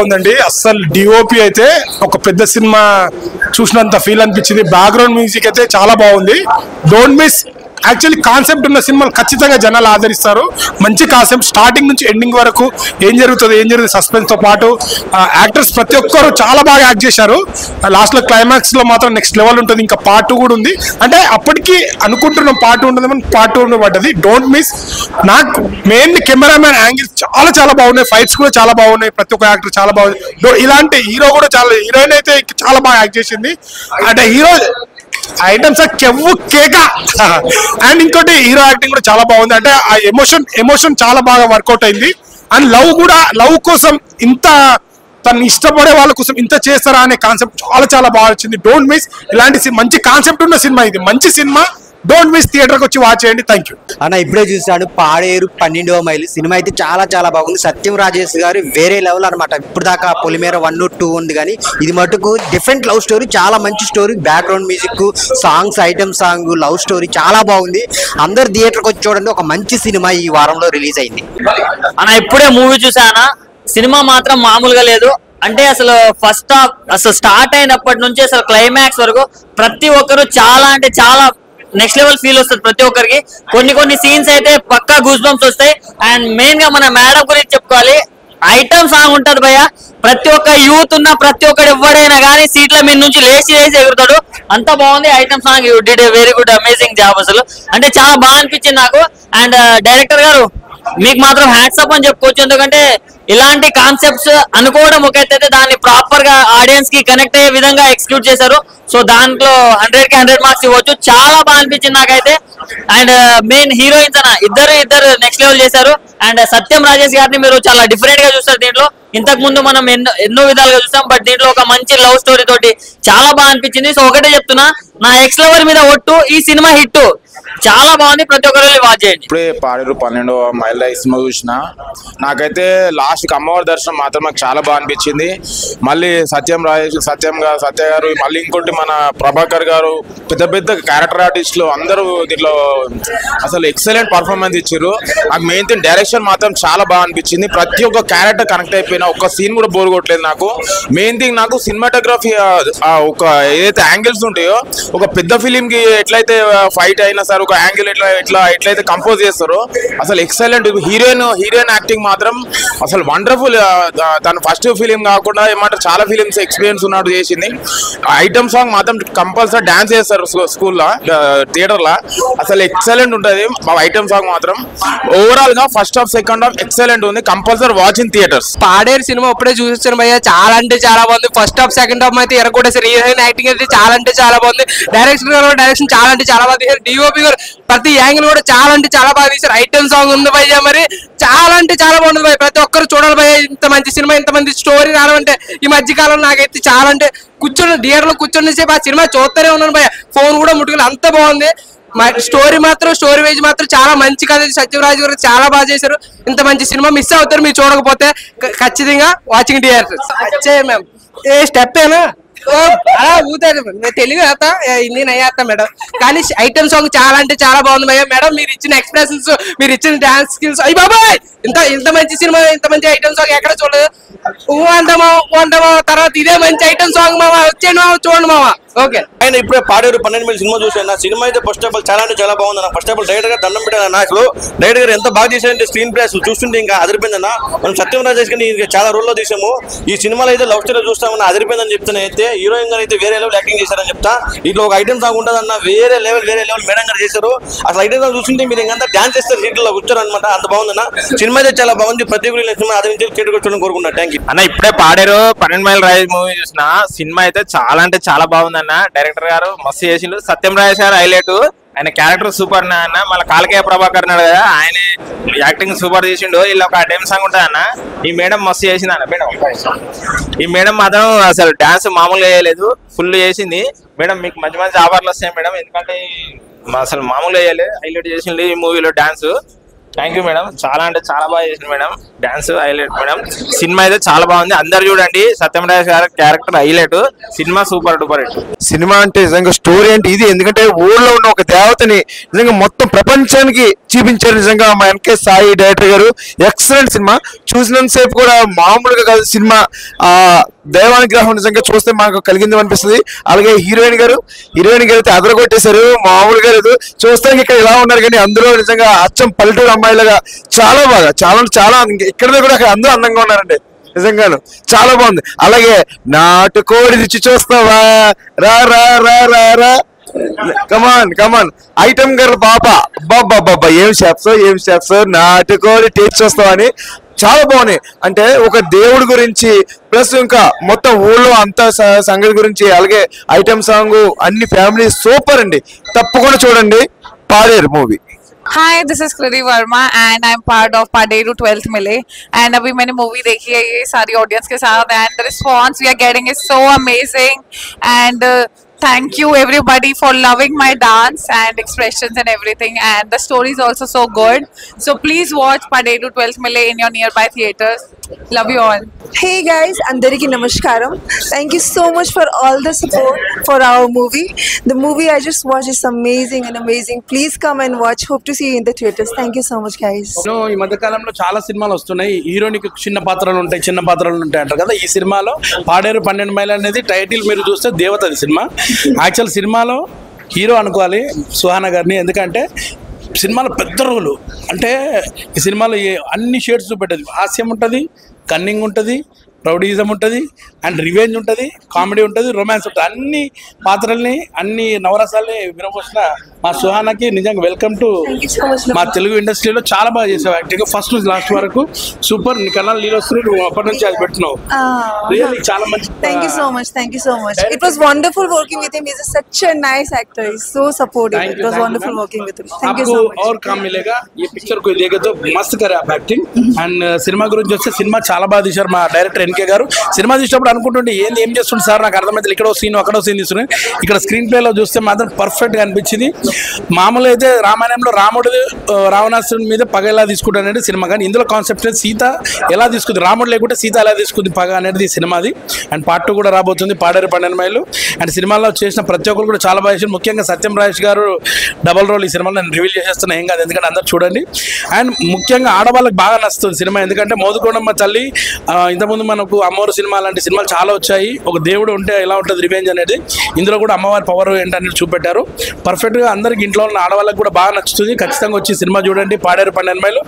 ఉందండి. అస్సలు డిఓపి అయితే ఒక పెద్ద సినిమా చూసినంత ఫీల్ అనిపించింది. బ్యాక్గ్రౌండ్ మ్యూజిక్ అయితే చాలా బాగుంది. Don't miss. యాక్చువల్లీ కాన్సెప్ట్ ఉన్న సినిమాలు ఖచ్చితంగా జనాలు ఆదరిస్తారు. మంచి కాన్సెప్ట్ స్టార్టింగ్ నుంచి ఎండింగ్ వరకు ఏం జరుగుతుంది సస్పెన్స్ తో పాటు యాక్టర్స్ ప్రతి ఒక్కరు చాలా బాగా యాక్ట్ చేశారు. లాస్ట్ లో క్లైమాక్స్ లో మాత్రం నెక్స్ట్ లెవెల్ ఉంటుంది. ఇంకా పార్ట్ 2 కూడా ఉంది. అంటే అప్పటికి అనుకుంటున్నాం పార్ట్ 2 ఉంటుంది, పార్ట్ 2 పడ్డది. Don't miss. నాకు మెయిన్ కెమెరామ్యాన్ యాంగిల్స్ చాలా బాగున్నాయి. ఫైట్స్ కూడా చాలా బాగున్నాయి. ప్రతి ఒక్క యాక్టర్ చాలా బాగుంది. ఇలాంటి హీరో కూడా హీరోయిన్ అయితే చాలా బాగా యాక్ట్ చేసింది. అంటే హీరో ఐటమ్స్ కెవ్వు కేక. అండ్ ఇంకోటి హీరో యాక్టింగ్ కూడా చాలా బాగుంది. అంటే ఆ ఎమోషన్ చాలా బాగా వర్కౌట్ అయింది. అండ్ లవ్ కోసం ఇంత తను ఇష్టపడే వాళ్ళ కోసం ఇంత చేస్తారా అనే కాన్సెప్ట్ చాలా బాగా వచ్చింది. Don't miss. ఇలాంటి మంచి కాన్సెప్ట్ ఉన్న సినిమా ఇది. మంచి సినిమా. Don't miss. థియేటర్కి వచ్చి వాచ్ చేయండి. థ్యాంక్ యూ అన్న. ఇప్పుడే చూసాను పాడేరు 12వ మైలు సినిమా అయితే చాలా బాగుంది. సత్యం రాజేష్ గారు వేరే లెవెల్ అనమాట. ఇప్పుడు దాకా పొలిమేర 1, 2 ఉంది కానీ ఇది మటుకు డిఫరెంట్ లవ్ స్టోరీ. చాలా మంచి story. Background music, songs, item song, love story చాలా బాగుంది. అందరు థియేటర్కి వచ్చి చూడండి. ఒక మంచి సినిమా ఈ వారంలో రిలీజ్ అయింది అన్న. ఇప్పుడే మూవీ చూసానా. సినిమా మాత్రం మామూలుగా లేదు. అంటే అసలు ఫస్ట్ హాఫ్ అసలు స్టార్ట్ అయినప్పటి నుంచి అసలు క్లైమాక్స్ వరకు ప్రతి ఒక్కరు చాలా అంటే చాలా నెక్స్ట్ లెవెల్ ఫీల్ వస్తుంది ప్రతి ఒక్కరికి. కొన్ని సీన్స్ అయితే పక్కా గూస్ బంప్స్ వస్తాయి. అండ్ మెయిన్ గా మన మేడం గురించి చెప్పుకోవాలి. ఐటమ్ సాంగ్ ఉంటది భయ్య. ప్రతి ఒక్క యూత్ ఉన్న ప్రతి ఒక్కడు ఎవడైనా కానీ సీట్ల మీద నుంచి లేచి ఎగురుతాడు. అంత బాగుంది item song. You did a very good amazing job. అసలు అంటే చాలా బాగా అనిపించింది నాకు. అండ్ డైరెక్టర్ గారు మీకు మాత్రం హ్యాట్స్ అప్ అని చెప్పుకోవచ్చు. ఎందుకంటే ఇలాంటి కాన్సెప్ట్స్ అనుకోవడం ఒక అయితే దాన్ని ప్రాపర్ గా ఆడియన్స్ కి కనెక్ట్ అయ్యే విధంగా ఎక్స్క్యూట్ చేశారు. సో దాంట్లో 100కి 100 మార్క్స్ ఇవ్వచ్చు. చాలా బాగా అనిపించింది నాకైతే. అండ్ మెయిన్ హీరోయిన్స్ అన్న ఇద్దరు నెక్స్ట్ లెవెల్ చేశారు. అండ్ సత్యం రాజేష్ గారిని మీరు చాలా డిఫరెంట్ గా చూస్తారు దీంట్లో. ఇంతకు ముందు మనం ఎన్నో విధాలుగా చూసాం. బట్ దీంట్లో ఒక మంచి లవ్ స్టోరీ తోటి చాలా బాగా అనిపించింది. సో ఒకటే చెప్తున్నా, నా ఎక్స్ లవర్ మీద ఒట్టు. ఈ సినిమా హిట్ చాలా బాగుంది. ప్రతి ఒక్కరు వాచ్ చేయండి. ఇప్పుడే పాడేరు 12వ మైళ్ళ సినిమా చూసిన. నాకైతే లాస్ట్ అమ్మవారి దర్శనం మాత్రం నాకు చాలా బాగా అనిపించింది. మళ్ళీ సత్య గారు, మళ్ళీ ఇంకోటి మన ప్రభాకర్ గారు, పెద్ద క్యారెక్టర్ ఆర్టిస్టులు అందరూ దీంట్లో అసలు ఎక్సలెంట్ పర్ఫార్మెన్స్ ఇచ్చారు. నాకు మెయిన్ థింగ్ డైరెక్షన్ మాత్రం చాలా బాగా అనిపించింది. ప్రతి ఒక్క క్యారెక్టర్ కనెక్ట్ అయిపోయినా ఒక్క సీన్ కూడా బోర్ కొట్టలేదు నాకు. మెయిన్ థింగ్ నాకు సినిమాటోగ్రఫీ ఒక ఏదైతే యాంగిల్స్ ఉంటాయో ఒక పెద్ద ఫిలిం కి ఎట్లయితే ఫైట్ అయినా సరే ఒక యాంగిల్ ఎట్లయితే కంపోజ్ చేస్తారో అసలు ఎక్సలెంట్. హీరోయిన్ యాక్టింగ్ మాత్రం అసలు వండర్ఫుల్. తను ఫస్ట్ ఫిలిం కాకుండా ఏమంటారు చాలా ఫిలిమ్స్ ఎక్స్పీరియన్స్ ఉన్నట్టు చేసింది. ఐటమ్ సాంగ్ మాత్రం కంపల్సరీ డాన్స్ చేస్తారు స్కూల్లో థియేటర్ లా. అసలు ఎక్సలెంట్ ఉంటది ఐటమ్ సాంగ్ మాత్రం. ఓవరాల్ గా first half second half excellent ఉంది. Compulsory watch in theatres. Paderu సినిమా ఇప్పుడే చూసాను భయ్య. చాలా అంటే చాలా బాగుంది. ఫస్ట్ హాఫ్ సెకండ్ హాఫ్ అయితే ఎరగొట్టేసారు. హీరోయిన్ యాక్టింగ్ అయితే చాలా అంటే చాలా బాగుంది. డైరెక్షన్ చాలా అంటే చాలా బాగా తీశారు. డిఓపి గారు ప్రతి యాంగిల్ కూడా చాలా అంటే చాలా బాగా తీశారు. ఐటమ్ సాంగ్ ఉంది భయ్య. మరి చాలా అంటే చాలా బాగుంది భయ్య. ప్రతి ఒక్కరు చూడాలి భయ్య. ఇంత మంచి సినిమా, ఇంత మంచి స్టోరీ రావాలంటే ఈ మధ్య కాలంలో నాకైతే చాలా అంటే థియేటర్ లో కూర్చొని సేపు ఆ సినిమా చూస్తూనే ఉన్నాను భయ్య. ఫోన్ కూడా ముట్టుకుని అంత బాగుంది. స్టోరీ వైజ్ మాత్రం చాలా మంచి కథ. సత్యరాజ్ గారు చాలా బాగా చేశారు. ఇంత మంచి సినిమా మిస్ అవుతారు మీరు చూడకపోతే. ఖచ్చితంగా వాచింగ్ థియేటర్ మ్యామ్. ఏ స్టెప్ ఏనా అలా ఊతారు. నేను తెలుగు వేస్తా, హిందీ నై వేస్తా మేడం. కానీ ఐటమ్ సాంగ్ చాలా అంటే చాలా బాగుంది భయ్య. మేడం మీరు ఇచ్చిన ఎక్స్ప్రెషన్స్, మీరు ఇచ్చిన డాన్స్ స్కిల్స్, అయ్యి బాబాయ్ ఇంత మంచి సినిమా, ఇంత మంచి ఐటమ్ సాంగ్ ఎక్కడ చూడలేదు. అంటామా తర్వాత ఇదే మంచి ఐటమ్ సాంగ్ మామ. వచ్చేయండి మామ, చూడండి మామ. ఓకే. ఆయన ఇప్పుడే పాడేరు 12 మైల్ సినిమా చూసాను. సినిమా అయితే ఫస్ట్ ఆఫ్ ఆల్ చాలా అంటే చాలా బాగుంది. ఫస్ట్ ఆఫ్ ఆల్ డైరెక్టర్ గారు దండం పెట్టాను. అసలు డైరెక్టర్ గారు ఎంత బాగా చేశారంటే స్క్రీన్ ప్లే అసలు చూస్తుంటే ఇంకా అదిరిపోయిందన్న. మనం సత్యం రాజేష్ గారిని ఇంకా చాలా రోల్లో తీసాము. ఈ సినిమాలో అయితే లవ్ స్టోరీ చూస్తామన్నా అదిరిపోయిందని చెప్తాను. అయితే హీరోయిన్ గారు అయితే వేరే లెవెల్ యాక్టింగ్ చేశారని చెప్తా. ఇట్లా ఒక ఐటమ్ సాంగ్ ఉంటుందన్న వేరే లెవెల్ మేడం గారు చేశారు. అసలు ఐటమ్ సాంగ్ చూస్తుంటే మీరు ఇంకా డాన్స్ చేస్తారు సీట్లో కూర్చోరు అనమాట. అంత బాగుందన్న. సినిమా అయితే చాలా బాగుంది. ప్రతి ఒక్కరు సినిమా అదిరించి థియేటర్ కూర్చోని కోరుకున్నా. థ్యాంక్ యూ అన్న. ఇప్పుడే పాడేరు 12 మైల్ రైజ్ మూవీ చూసిన. సినిమా అయితే చాలా అంటే చాలా బాగుందన్న. డైరెక్టర్ గారు మస్తు చేసిండు. సత్యం రాజేష్ గారు హైలైట్. ఆయన క్యారెక్టర్ సూపర్ అన్న. మళ్ళీ కాలకేయ ప్రభాకర్ ఉన్నాడు కదా, ఆయన యాక్టింగ్ సూపర్ చేసిండు. ఇలా ఒక ఐటమ్ సాంగ్ ఉంటుంది అన్న. ఈ మేడం మస్తు చేసింది అన్న. మేడం ఈ మేడం మాత్రం అసలు డాన్స్ మామూలుగా వేయలేదు, ఫుల్ చేసింది. మేడం మీకు మంచి మంచి ఆఫర్లు వస్తాయి మేడం. ఎందుకంటే అసలు మామూలుగా వేయలేదు, హైలైట్ చేసింది ఈ మూవీలో డాన్స్. Thank you madam. చాలా అంటే చాలా బాగా చేసింది madam. Dance highlight madam. Cinema అయితే చాలా బాగుంది. అందరు చూడండి. సత్యమరాజు గారి character highlight. Cinema super duper hit. Cinema అంటే నిజంగా స్టోరీ అంటే ఇది. ఎందుకంటే ఊళ్ళో ఉన్న ఒక దేవతని నిజంగా మొత్తం ప్రపంచానికి చూపించారు నిజంగా మా ఎన్కే సాయి డైరెక్టర్ గారు. ఎక్సలెంట్ సినిమా. చూసినంతసేపు కూడా మామూలుగా కాదు సినిమా. దైవానుగ్రహం నిజంగా చూస్తే మాకు కలిగింది అనిపిస్తుంది. అలాగే హీరోయిన్ గారు అయితే అదరగొట్టేశారు. మామూలుగా లేదు. చూస్తానికి ఇక్కడ ఇలా ఉన్నారు కానీ అందులో నిజంగా అచ్చం పల్లెటూరు అమ్మాయిలుగా చాలా బాగా చాలా ఇక్కడ కూడా అక్కడ అందరూ అందంగా ఉన్నారండి. నిజంగాను చాలా బాగుంది. అలాగే నాటుకోడి రుచి చూస్తావా రా రా రా రా రా కమాన్ ఐటమ్ గర్ల్ పాప బాబా ఏం షాప్స్ నాటుకోడి టేస్ట్ చూస్తావని చాలా బాగున్నాయి. అంటే ఒక దేవుడి గురించి ప్లస్ ఇంకా మొత్తం ఊళ్ళో అంత సంగతి గురించి అలాగే ఐటమ్ సాంగ్ అన్ని ఫ్యామిలీ సూపర్ అండి. తప్పకుండా చూడండి Paderu movie. Hi, this is Kriti Verma and I'm part of Paderu 12th Mile and अभी मैंने मूवी देखी है ये सारी ऑडियंस के साथ and the response we are getting is so amazing and thank you everybody for loving my dance and expressions and everything and the story is also so good. So please watch Paderu 12th Mile in your nearby theaters. Love you all. Hey guys, Andariki Namaskaram. Thank you so much for all the support for our movie. The movie I just watched is amazing and amazing. Please come and watch. Hope to see you in the theaters. Thank you so much guys. ఈ మధ్య కాలంలో చాలా సినిమాలు వస్తున్నాయి. హీరోనికి చిన్న పాత్రలు ఉంటాయి అంటారు కదా. ఈ సినిమాలో పాడేరు 12 మైళ్ళు అనేది టైటిల్ మీరు చూస్తే దేవతది సినిమా. యాక్చువల్ సినిమాలో హీరో అనుకోవాలి సుహానా గారిని. ఎందుకంటే సినిమాలో పెద్ద రోలు. అంటే ఈ సినిమాలో అన్ని షేడ్స్ చూపెట్టదు. హాస్యం ఉంటుంది, కన్నింగ్ ఉంటుంది, ప్రౌడిజం ఉంటుంది అండ్ రివెంజ్ ఉంటుంది, కామెడీ ఉంటుంది, రొమాన్స్ ఉంటుంది. అన్ని పాత్రల్ని అన్ని నవరసాలని వినపోసిన మా సుహానాకి నిజంగా వెల్కమ్ టు మా తెలుగు ఇండస్ట్రీలో. చాలా బాగా చేసావు యాక్టింగ్ ఫస్ట్ నుంచి లాస్ట్ వరకు. సూపర్. నీ కన్నా లీలో వస్తున్నాయి. నువ్వు అప్పటి నుంచి అది పెట్టినావు. రియల్లీ చాలా మంచి. Thank you so much. It was wonderful working with him. He's such a nice actor. He's so supportive. It was wonderful working with him. Thank you so much. और काम मिलेगा. ये पिक्चर को देखे तो मस्त करे आप एक्टिंग అండ్ సినిమా గురించి వస్తే సినిమా చాలా బాగా తీశారు మా డైరెక్టర్ ఎన్కే గారు. సినిమా చూసినప్పుడు అనుకుంటుంటే ఏం చేస్తుంది సార్ నాకు అర్థమైతే ఇక్కడ సీన్ అక్కడో సీన్ తీసుకుని ఇక్కడ స్క్రీన్ ప్లేలో చూస్తే మాత్రం పర్ఫెక్ట్ గా అనిపించింది. మామూలు అయితే రామాయణంలో రాముడు రావణాసురుడి మీద పగ ఎలా తీసుకుంటాడు అనేది సినిమా, కానీ ఇందులో కాన్సెప్ట్ సీత ఎలా తీసుకుంది, రాముడు లేకుంటే సీత ఎలా తీసుకుంది పగ అనేది సినిమాది. అండ్ పార్ట్ 2 కూడా రాబోతుంది పాడేరు 12 మైళ్ళు. అండ్ సినిమాలో చేసిన ప్రతి ఒక్కరు కూడా చాలా బాగా చేశారు. ముఖ్యంగా సత్యం రాజేష్ గారు డబల్ రోల్ ఈ సినిమాలో నేను రివీల్ చేసేస్తున్నా ఏం కాదు, ఎందుకంటే అందరు చూడండి. అండ్ ముఖ్యంగా ఆడవాళ్ళకి బాగా నచ్చుతుంది సినిమా. ఎందుకంటే మోదుకొండమ్మ తల్లి ఇంతకుముందు మనకు అమ్మవారు సినిమా లాంటి సినిమాలు చాలా వచ్చాయి. ఒక దేవుడు ఉంటే ఎలా ఉంటుంది రివెంజ్ అనేది. ఇందులో కూడా అమ్మవారి పవర్ ఏంటనేది చూపెట్టారు పర్ఫెక్ట్గా. అందరికి ఇంట్లో ఉన్న ఆడవాళ్ళకి కూడా బాగా నచ్చుతుంది. ఖచ్చితంగా వచ్చి సినిమా చూడండి పాడేరు 12 మైళ్ళు.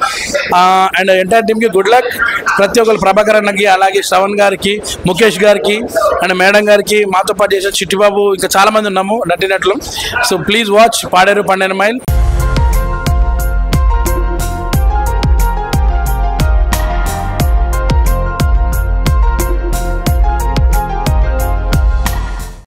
అండ్ ఎంటైర్ టీమ్కి గుడ్ లక్. ప్రతి ఒక్కరు ప్రభాకర్ అన్నకి, అలాగే శ్రవణ్ గారికి, ముఖేష్ గారికి అండ్ మేడం గారికి, మాతో పాటు చేసిన చిట్టిబాబు, ఇంకా చాలా మంది ఉన్నాము నటినట్లు. సో ప్లీజ్ వాచ్ పాడేరు 12 మైళ్ళు.